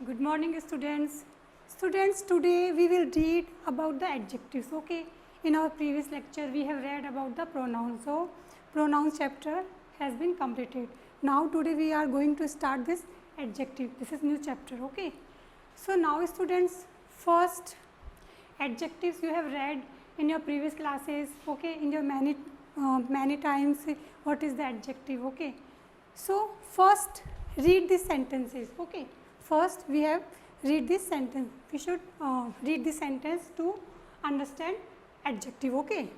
Good morning students. Students, today we will read about the adjectives. Okay, in our previous lecture we have read about the pronouns. So pronouns chapter has been completed. Now today we are going to start this adjective. This is new chapter. Okay, so now students, first adjectives you have read in your previous classes. Okay, in your many times what is the adjective. Okay, so first read these sentences. Okay, first we have read this sentence. We should read this sentence to understand adjective. Okay,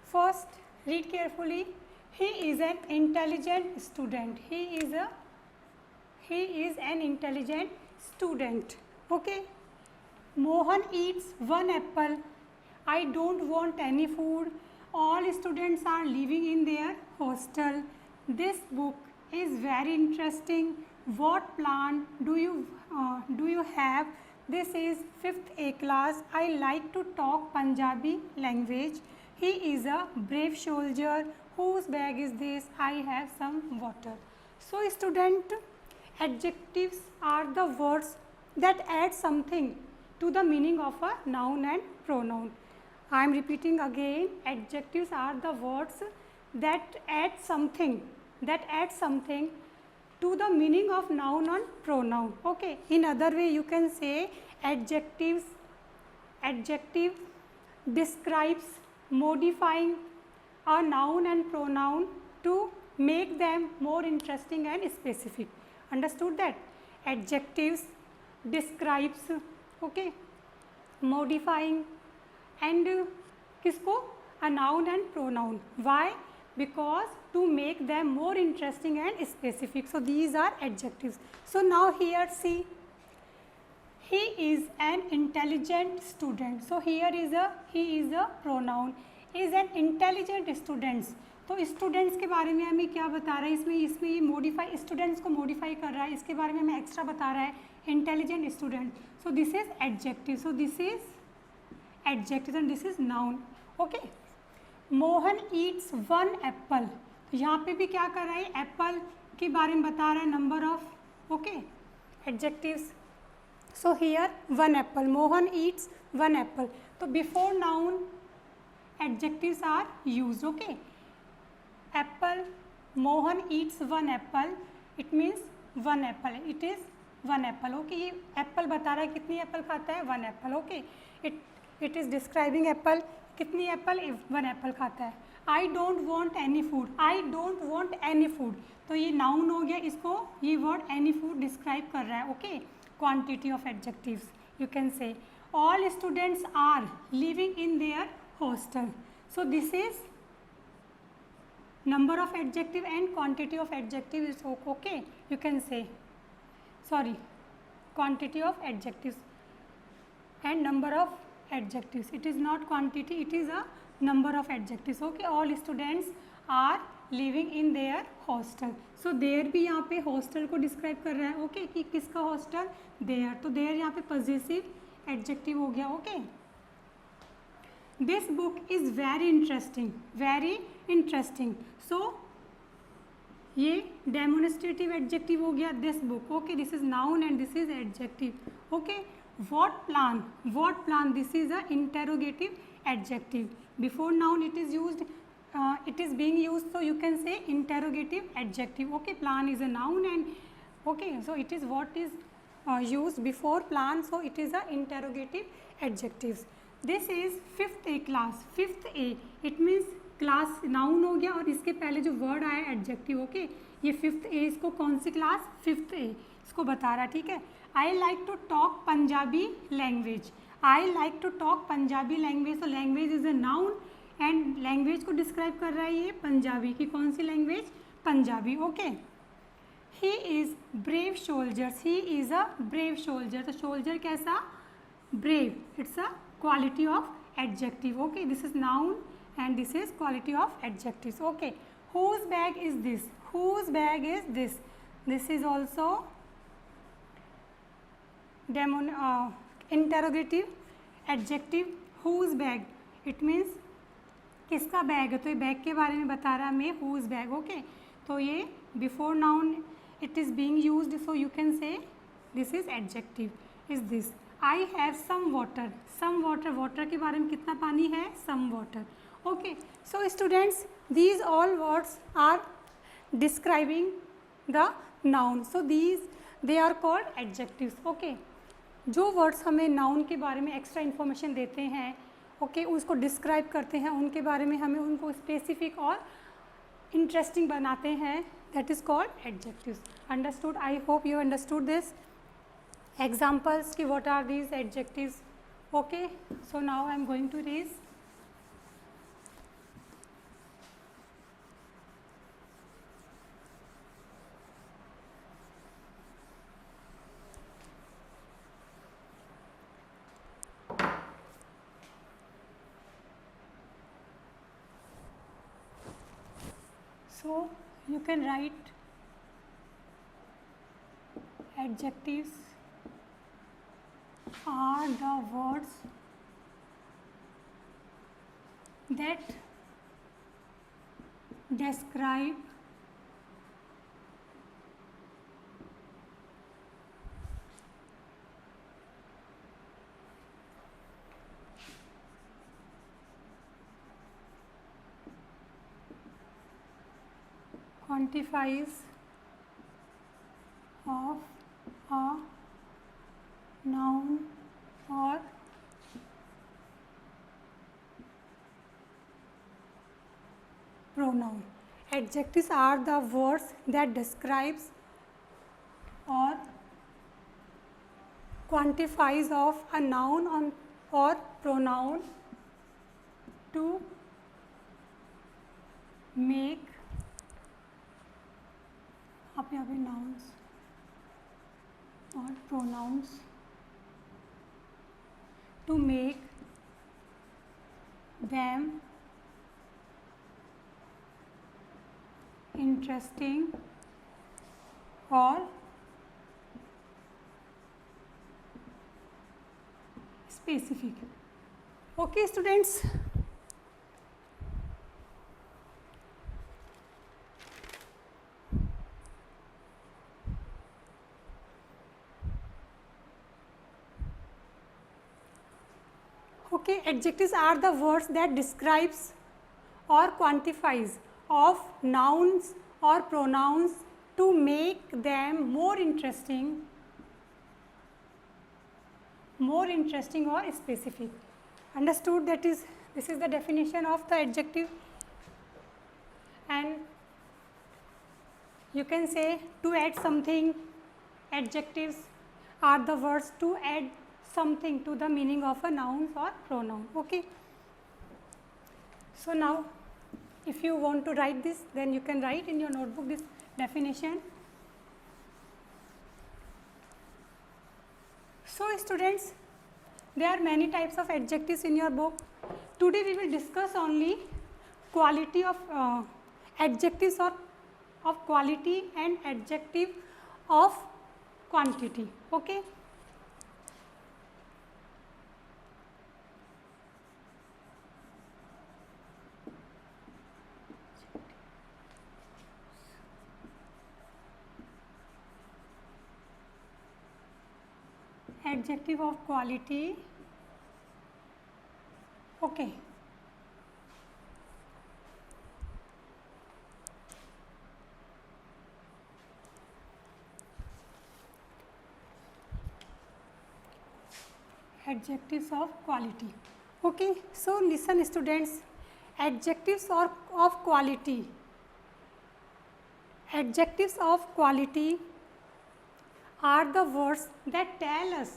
first read carefully. He is an intelligent student. He is an intelligent student. Okay, Mohan eats one apple. I don't want any food. All students are living in their hostel. This book is very interesting. What plan do you have? This is 5th A class. I like to talk Punjabi language. He is a brave soldier. Whose bag is this? I have some water. So student, adjectives are the words that add something to the meaning of a noun and pronoun. I am repeating again, adjectives are the words that add something to the meaning of noun and pronoun. Okay, in other way you can say adjective describes modifying a noun and pronoun to make them more interesting and specific. Understood that? Adjectives describes, okay, modifying and किसको, a noun and pronoun. Why? Because to make them more interesting and specific. So these are adjectives. So now here see, he is an intelligent student. So here is he is a pronoun. Is an intelligent students. तो students के बारे में हमें क्या बता रहा है, इसमें ये मॉडिफाई, स्टूडेंट्स को मॉडिफाई कर रहा है, इसके बारे में हमें एक्स्ट्रा बता रहा है, intelligent student. So this is adjective. So this is adjective and this is noun. Okay, Mohan eats one apple. तो यहाँ पे भी क्या कर रहा है, एप्पल के बारे में बता रहा है, number of. Okay, adjectives. So here one apple, Mohan eats one apple. तो before noun adjectives are used. Okay, apple, Mohan eats one apple. It means one apple. It is one apple. Okay, ये apple बता रहा है कितनी apple खाता है, one apple. Okay, it is describing apple. कितनी apple, one apple खाता है. I don't want any food. I don't want any food. तो ये noun हो गया, इसको ये word any food describe कर रहा है. Okay, quantity of adjectives you can say. All students are living in their hostel. So this is number of adjective and quantity of adjective is okay. You can say, sorry, quantity of adjectives and number of adjectives. It is not quantity, it is a number of adjectives. Okay, all students are living in their hostel. So there भी यहाँ पे hostel को describe कर रहा है. Okay, कि किसका hostel, there. तो there यहाँ पे possessive adjective हो गया. Okay, this book is very interesting. Very interesting. So ये demonstrative adjective हो गया, this book. Okay, this is noun and this is adjective. Okay, what plan, what plan, this is a interrogative adjective. Before noun it is used, it is being used, so you can say interrogative adjective. Okay, plan is a noun and okay, so it is what is used before plan, so it is a interrogative adjectives. This is 5th A class. 5th A it means class noun हो गया और इसके पहले जो word आया adjective. Okay, ये 5th A, इसको कौन सी क्लास, 5th A, इसको बता रहा है. ठीक है, I like to talk Punjabi language. I like to talk Punjabi language. तो language is a noun and language को डिस्क्राइब कर रहा है ये पंजाबी की. कौन सी language, Punjabi. Okay, he is brave soldiers. He is a brave soldier. तो सोल्जर कैसा, brave. It's a quality of adjective. Okay, this is noun and this is quality of adjectives. Okay, whose bag is this, whose bag is this. This is also interrogative adjective. whose bag, it means किसका bag है. तो ये bag के बारे में बता रहा है हमें, whose bag. Okay, तो ये before noun it is being used, so you can say this is adjective. Is this. I have some water. Some water, water के बारे में कितना पानी है? Some water. Okay. So students, these all words are describing the noun. So they are called adjectives. Okay. जो words हमें noun के बारे में एक्स्ट्रा इन्फॉर्मेशन देते हैं, ओके, उसको डिस्क्राइब करते हैं, उनके बारे में हमें उनको स्पेसिफिक और इंटरेस्टिंग बनाते हैं, that is called adjectives. Understood? I hope you understood this. Examples की what are these adjectives. Okay. So now I am going to read. So you can write adjectives are the words that describe quantifies of a noun or pronoun. Adjectives are the words that describes or quantifies of a noun or pronoun to make, आप यहाँ पे nouns और pronouns, to make them interesting or specific. Okay students. Okay, adjectives are the words that describes or quantifies of nouns or pronouns to make them more interesting or specific. Understood? That is, this is the definition of the adjective. And you can say to add something. Adjectives are the words to add something to the meaning of a noun or pronoun. Okay. So now if you want to write this, then you can write in your notebook this definition. So students, there are many types of adjectives in your book. Today we will discuss only quality of adjectives of quality and adjective of quantity. Okay. Adjective of quality. Okay. Adjectives of quality. Okay. So listen students, adjectives of quality. Adjectives of quality are the words that tell us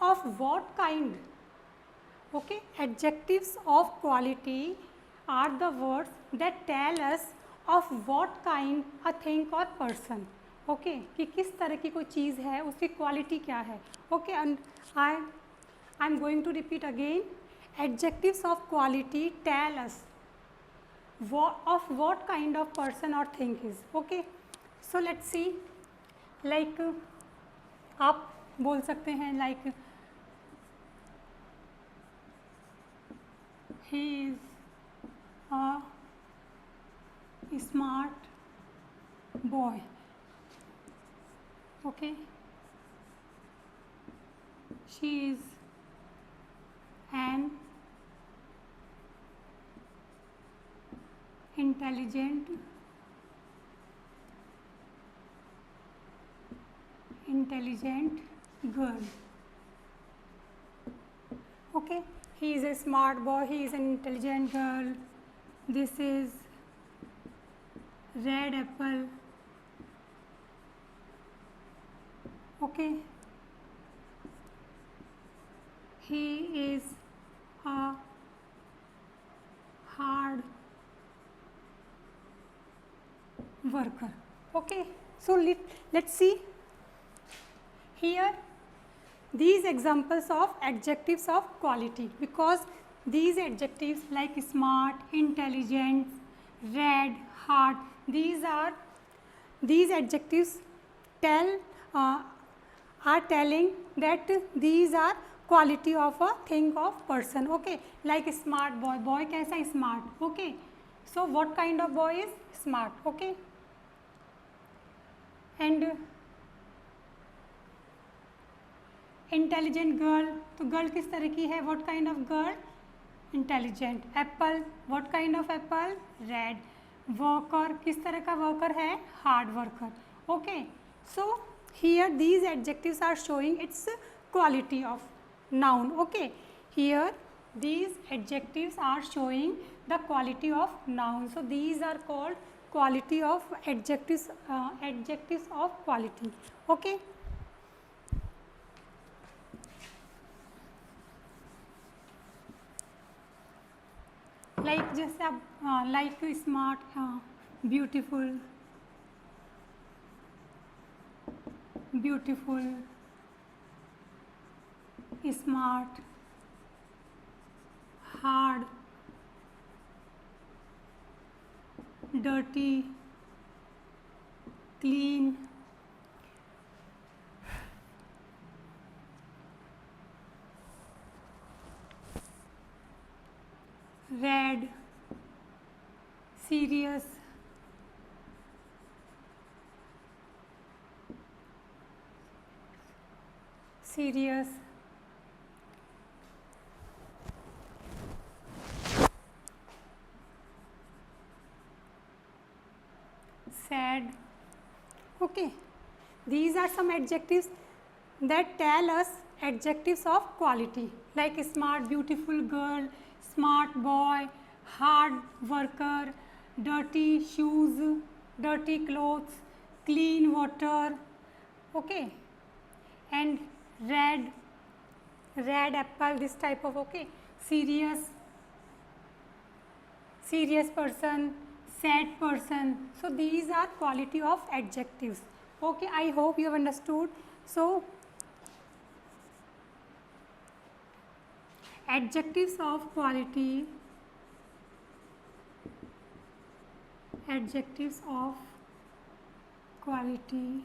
of what kind. Okay, adjectives of quality are the words that tell us of what kind a thing or person. Okay, कि किस तरह की कोई चीज़ है, उसकी quality क्या है. Okay, and I am going to repeat again. Adjectives of quality tell us of what kind of person or thing is. Okay. So let's see, like आप बोल सकते हैं like he is a smart boy. Okay, she is an intelligent girl. Okay, he is a smart boy, he is an intelligent girl. This is red apple. Okay, he is a hard worker. Okay, so let's see here these examples of adjectives of quality, because these adjectives like smart, intelligent, red, hard, these adjectives are telling that these are quality of a thing of person. Okay, like smart boy, boy कैसा है? Smart. Okay, so what kind of boy is smart? Okay, and intelligent girl, तो girl किस तरह की है? What kind of girl? Intelligent. Apple, what kind of apple? Red. Worker, किस तरह का वर्कर है? Hard worker. Okay, so here these adjectives are showing its quality of noun. Okay, here these adjectives are showing the quality of noun, so these are called quality of adjectives, adjectives of quality. Okay, like जैसे आप like smart, beautiful, beautiful, smart, hard, dirty, clean, red, serious, serious, sad. Okay, these are some adjectives that tell us adjectives of quality, like smart, beautiful girl, smart boy, hard worker, dirty shoes, dirty clothes, clean water. Okay, and red apple, this type of. Okay, serious, serious person, sad person. So these are quality of adjectives. Okay, I hope you have understood. So adjectives of quality, adjectives of quality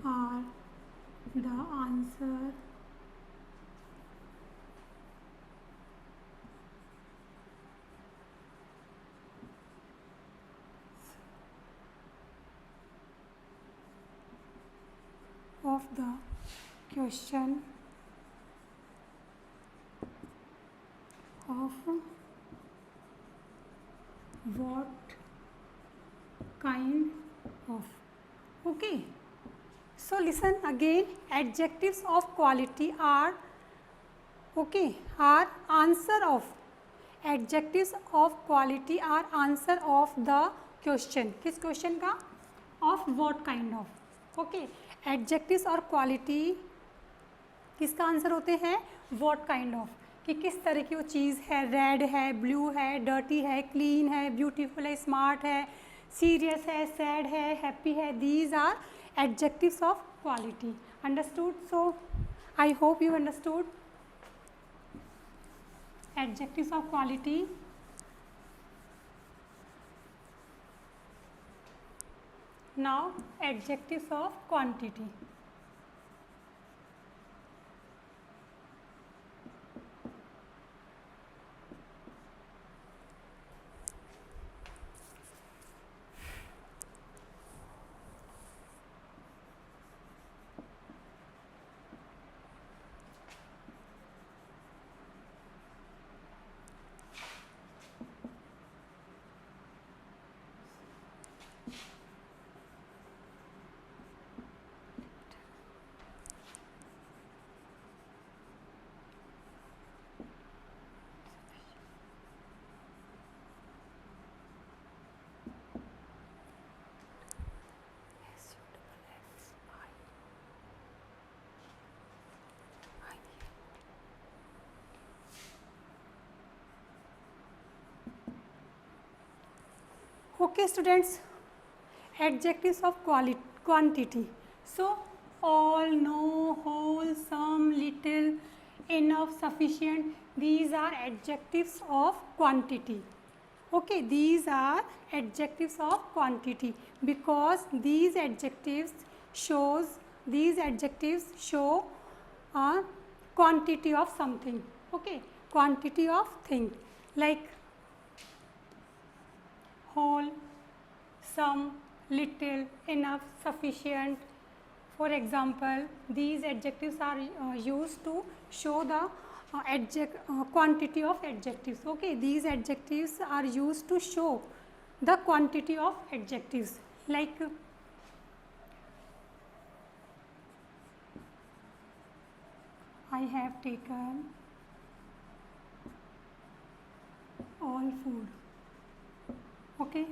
are the answer of the question of what kind of. Okay, so listen again, adjectives of quality are, okay, are answer of, adjectives of quality are answer of the question. किस question का? of what kind of. okay, adjectives और quality किसका answer होते हैं? what kind of, कि किस तरह की वो चीज़ है. रेड है, ब्लू है, डर्टी है, क्लीन है, ब्यूटीफुल है, स्मार्ट है, सीरियस है, सैड है, हैप्पी है. These are adjectives of quality. Understood? So I hope you understood adjectives of quality. Now adjectives of quantity. Okay students, adjectives of quantity. So all, no, whole, some, little, enough, sufficient, these are adjectives of quantity. Okay, these are adjectives of quantity because these adjectives show a quantity of something. Okay, quantity of thing like whole, some, little, enough, sufficient. For example, these adjectives are used to show the quantity of adjectives. Okay, these adjectives are used to show the quantity of adjectives like I have taken all food. Okay.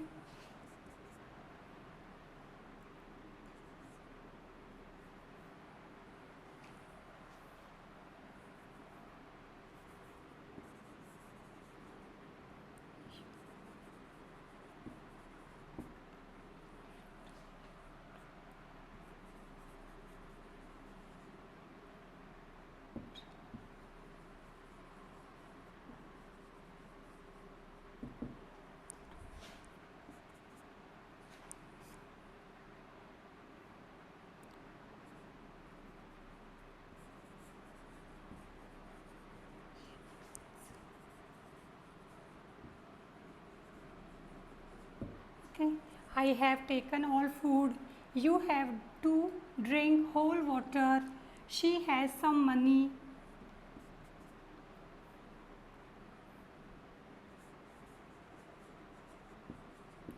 Okay, I have taken all food. You have to drink whole water. She has some money.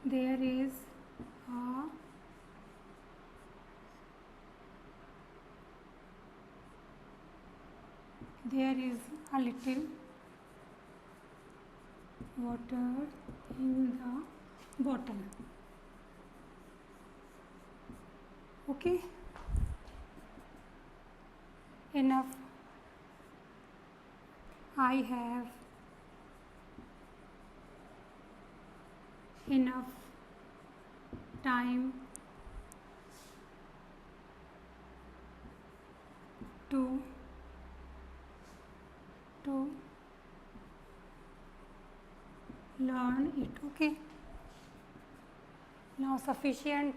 There is a little water in the bottle. Okay, enough. I have enough time to learn it. Okay, now sufficient.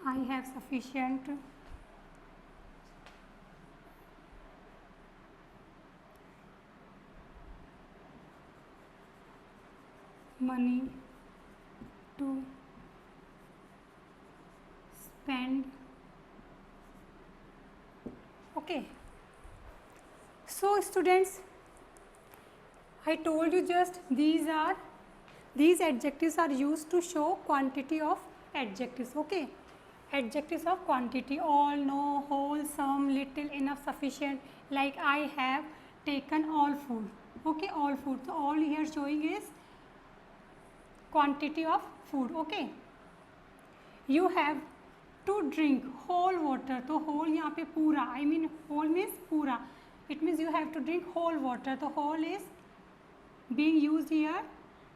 I have sufficient money to spend. Okay, so students, I told you just these adjectives are used to show quantity of adjectives. Okay, adjectives of quantity: all, no, whole, some, little, enough, sufficient. Like I have taken all food. Okay, all food. So all here showing is quantity of food. Okay, you have to drink whole water. तो whole यहाँ पे पूरा, I mean whole means पूरा. It means you have to drink whole water. तो whole is being used here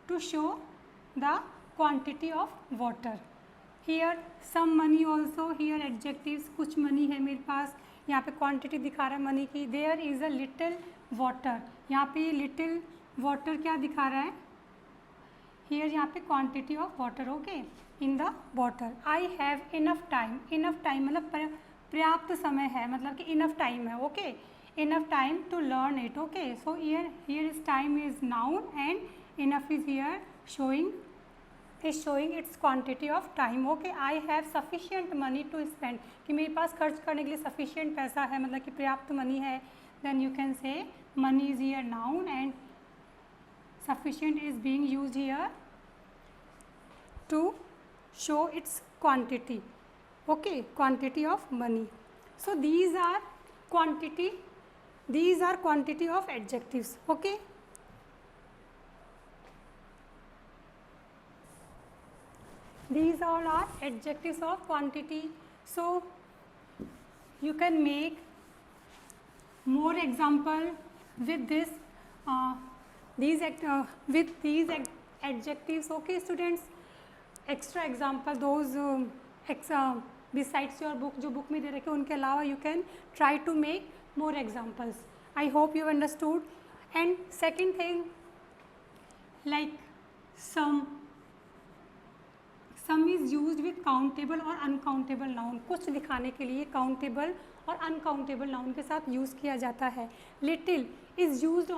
to show the quantity of water. Here some money also. Here adjectives, कुछ money है मेरे पास. यहाँ पे quantity दिखा रहा है money की. There is a little water. यहाँ पे little water क्या दिखा रहा है? Here यहाँ पे quantity of water. Okay, in the bottle. I have enough time. Enough time मतलब पर्याप्त समय है, मतलब कि enough time है. Okay, enough time to learn it. Okay, so here is time is noun and enough is here showing its quantity of time. Okay, I have sufficient money to spend. कि मेरे पास खर्च करने के लिए sufficient पैसा है, मतलब कि पर्याप्त money है. Then you can say money is here noun and sufficient is being used here to show its quantity. Okay, quantity of money. So these are quantity of adjectives. Okay, these all are adjectives of quantity. So you can make more example with this with these adjectives. Okay students, extra example those besides your book, जो book में दे रखे उनके अलावा you can try to make more examples. I hope you understood. And second thing, like sum is used with countable और uncountable noun. कुछ दिखाने के लिए countable और uncountable noun के साथ यूज़ किया जाता है. Little is used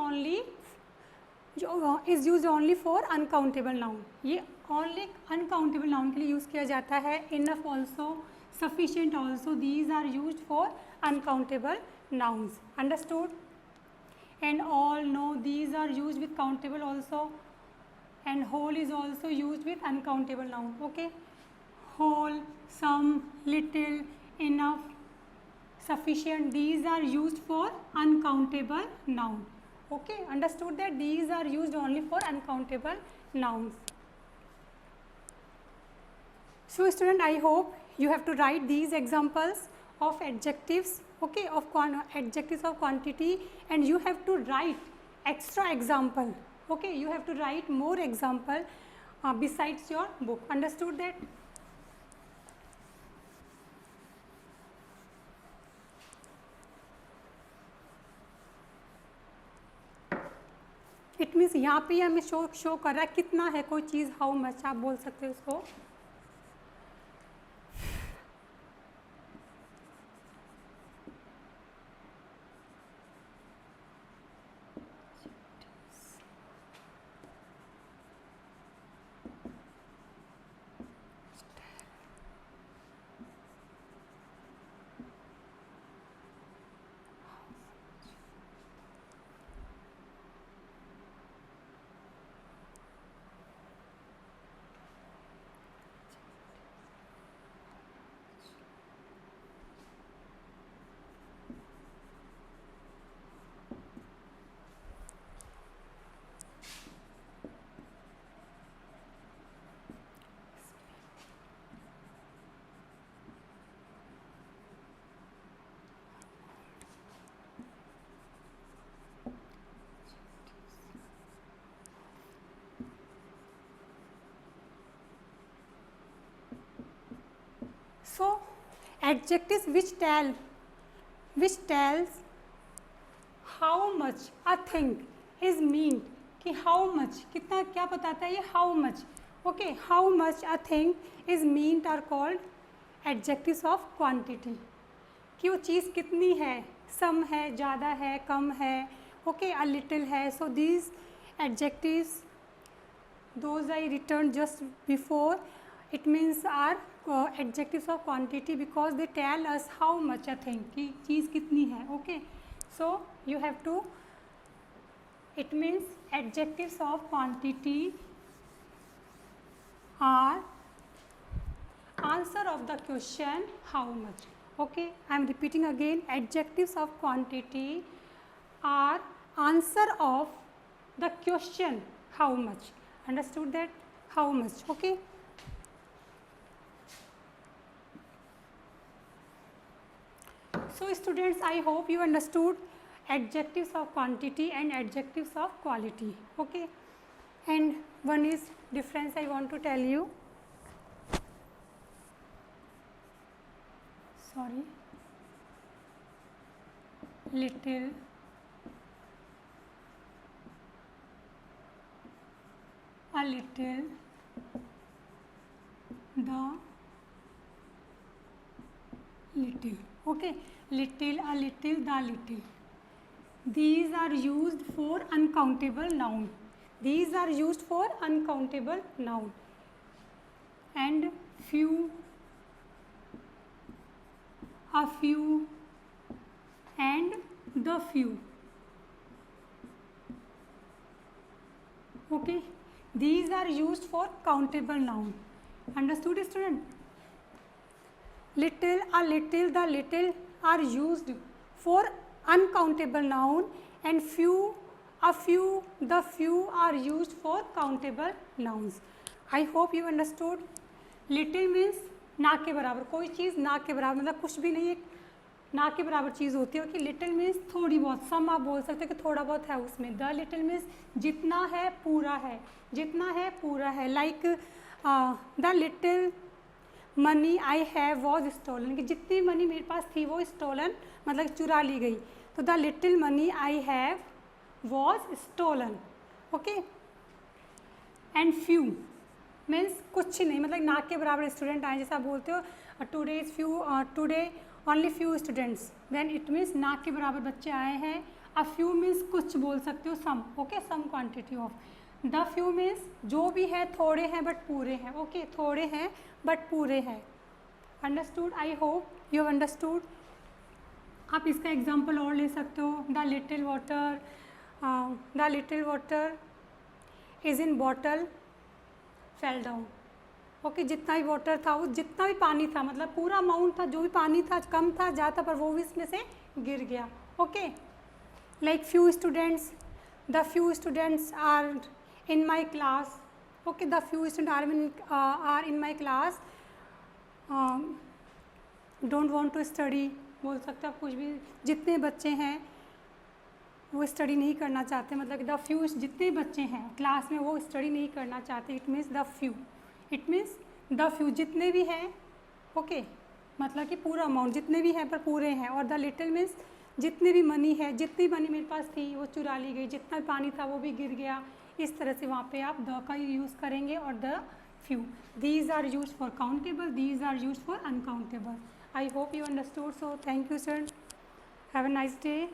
only for uncountable noun. ये only uncountable noun के लिए यूज़ किया जाता है. Enough also, sufficient also, these are used for uncountable nouns. Understood? And all, no, these are used with countable also. And whole is also used with uncountable noun. Okay, whole, some, little, enough, sufficient, these are used for uncountable noun. Okay, understood that these are used only for uncountable nouns. So student, I hope you have to write these examples of adjectives, okay, of adjectives of quantity, and you have to write extra example. Okay, you have to write more example besides your book. Understood that? It means यहाँ पे हमें show कर रहा है कितना है कोई चीज़, how much आप बोल सकते हो उसको. So adjectives which tells how much a thing is mean, कि how much कितना क्या बताता है ये how much. Okay, how much a thing is meant are called adjectives of quantity. कि वो चीज़ कितनी है, some है, ज़्यादा है, कम है, okay, a little है. So these adjectives, those I written just before, it means are adjectives of quantity because they tell us how much a thing, कि चीज़ कितनी है. Okay, so you have to, it means adjectives of quantity are answer of the question how much. Okay, I am repeating again, adjectives of quantity are answer of the question how much. Understood that? How much. Okay. So students, I hope you understood adjectives of quantity and adjectives of quality. Okay, and one is difference I want to tell you. Sorry, little, a little, the little. Okay, little, a little, the little. These are used for uncountable noun. These are used for uncountable noun. And few, a few, and the few. Okay, these are used for countable noun. Understood student? Little, a little, the little are used for uncountable noun and few, a few, the few are used for countable nouns. I hope you understood. Little means ना के बराबर, कोई चीज़ ना के बराबर मतलब कुछ भी नहीं, एक ना के बराबर चीज़ होती है कि लिटिल मीन्स थोड़ी बहुत, सम आप बोल सकते हो कि थोड़ा बहुत है उसमें. द लिटिल मीन्स जितना है पूरा है, जितना है पूरा है. Like the little money I have was stolen, कि जितनी मनी मेरे पास थी वो स्टोलन मतलब चुरा ली गई. तो the little money I have was stolen. Okay. And few means कुछ नहीं, मतलब ना के बराबर स्टूडेंट आए, जैसा बोलते हो today is few, today only few students, then it means ना के बराबर बच्चे आए हैं. अ फ्यू मीन्स कुछ बोल सकते हो, some. Okay, some quantity of. The few means जो भी है थोड़े हैं बट पूरे हैं. ओके, थोड़े हैं बट पूरे हैं. Understood? I hope you have understood. आप इसका एग्जाम्पल और ले सकते हो. The little water is in bottle fell down. Okay, जितना भी वाटर था, वो जितना भी पानी था, मतलब पूरा अमाउंट था, जो भी पानी था, कम था ज़्यादा, पर वो भी इसमें से गिर गया. Okay. Like few students, the few students are in my class. Okay, the few student are in my class don't want to study. बोल सकते हो आप कुछ भी. जितने बच्चे हैं वो स्टडी नहीं करना चाहते, मतलब द फ्यू, जितने बच्चे हैं क्लास में वो स्टडी नहीं करना चाहते. It means the few. It means the few, जितने भी हैं. ओके, मतलब कि पूरा अमाउंट जितने भी हैं पर पूरे हैं. और द लिटिल मीन्स जितनी भी मनी है, जितनी मनी मेरे पास थी वो चुरा ली गई, जितना भी पानी था वो भी गिर गया. इस तरह से वहाँ पे आप द का यूज़ करेंगे. और the few, these are use for countable, these are use for uncountable. I hope you understood. So thank you sir. Have a nice day.